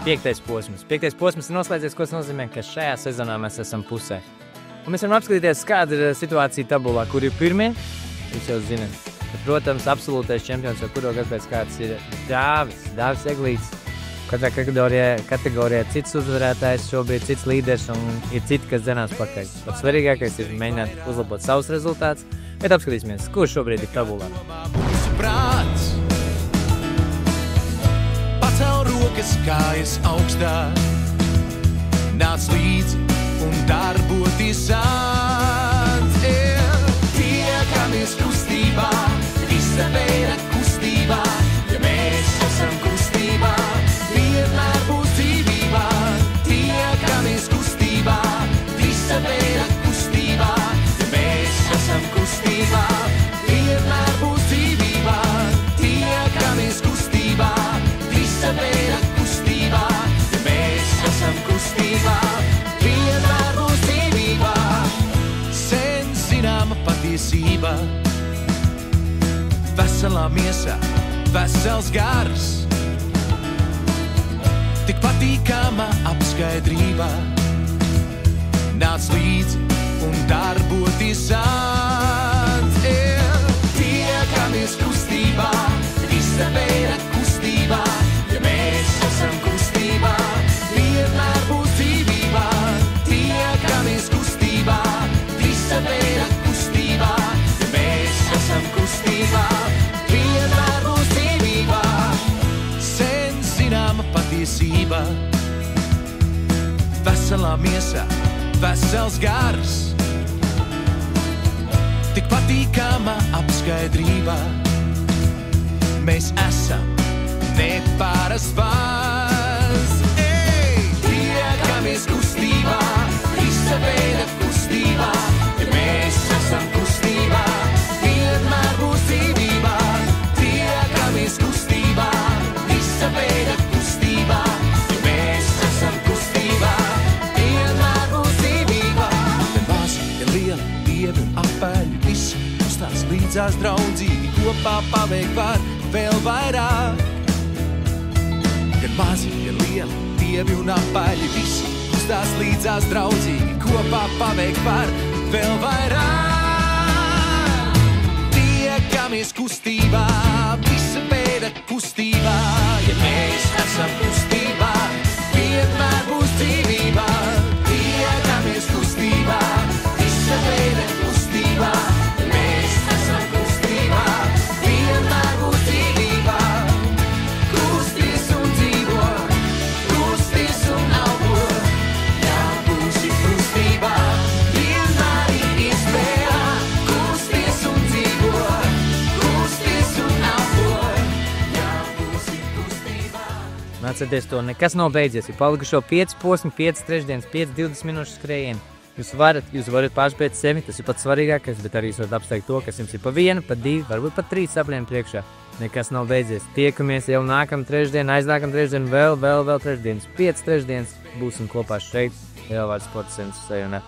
5. posms. 5. posms ir noslēdzies, ko tas nozīmē, ka šajā sezonā mēs esam pusē. Un mēs varam apskatīties, kāda ir situācija tabulā, kur ir pirmie. Jūs jau zināt. Protams, absolūtais čempions, jau kuro gadu pēc kāds ir Dāvis Eglīts. Katrā kategorijā cits uzvarētājs, šobrīd cits līderis un ir citi, kas dzenās pakaļ. Pats svarīgākais ir mēģināt uzlabot savus rezultātus, bet apskatīsimies, kurš šobrīd ir tabulā. Pacel rokas kājas augstā, nāc līdzi un darboties sāc. Tiekamies kustībā, visa veida kustībā, ja mēs esam kustībā, vienmēr būs dzīvībā. Tiekamies kustībā, visa veida kustībā, ja mēs esam kustībā, vienmēr būs dzīvībā. Tiekamies kustībā, visa veida kustībā, ja mēs esam kustībā, vienmēr būs dzīvībā. Sen zināma patiesība, veselā miesā, vesels gars, tik patīkama apskaidrība. Nāc līdzi un darboties sāc. Tiekamies kustībā, visa veida kustībā, ja mēs esam kustībā, vienmēr būs dzīvībā. Tiekamies kustībā, visa veida kustībā, ja mēs esam kustībā, vienmēr būs dzīvībā. Sen zināma patiesība, veselā miesā, vesels gars, tik patīkama apskaidrība. Mēs esam neparasts vārds. Tiekamies kustībā, visa veida kustībā, ja mēs esam kustībā, vienmēr būs dzīvībā. Tiekamies kustībā, visa veida kustībā, ja mēs esam kustībā, vienmēr būs dzīvībā. Gan mazi, gan lieli, dievi un apaļi, visi kustās līdzās draudzīgi, kopā paveikt var vēl vairāk. Gan mazi, gan lieli, dievi un apaļi, visi kustās līdzās draudzīgi, kopā paveikt var vēl vairāk. Tiekamies kustībā, visa veida kustībā, ja mēs esam kustībā, vienmēr būs dzīvībā. Tiekamies kustībā, visa veida kustībā, ja mēs esam kustībā, vienmēr būs dzīvībā. Kusties un dzīvo, kusties un augo, ja būsi kustībā, vienmēr ir iespēja. Kusties un dzīvo, kusties un augo, ja būsi kustībā. Atcerieties to, nekas nav beidzies. Ir palikušo 5 posmi, 5 trešdienas, 5 20 minūšu skrējieni. Jūs varat pārspēt sevi, tas ir pats svarīgākais, bet arī jūs varat apsteigt to, kas jums ir pa 1, pa 2, varbūt pa 3 sapliem priekšā. Nekas nav beidzies. Tiekamies jau nākam trešdien, aiznākam trešdien, vēl trešdienas. 5 trešdienas būsim kopā šeit, Lielvārds Sporta centra Sejunā.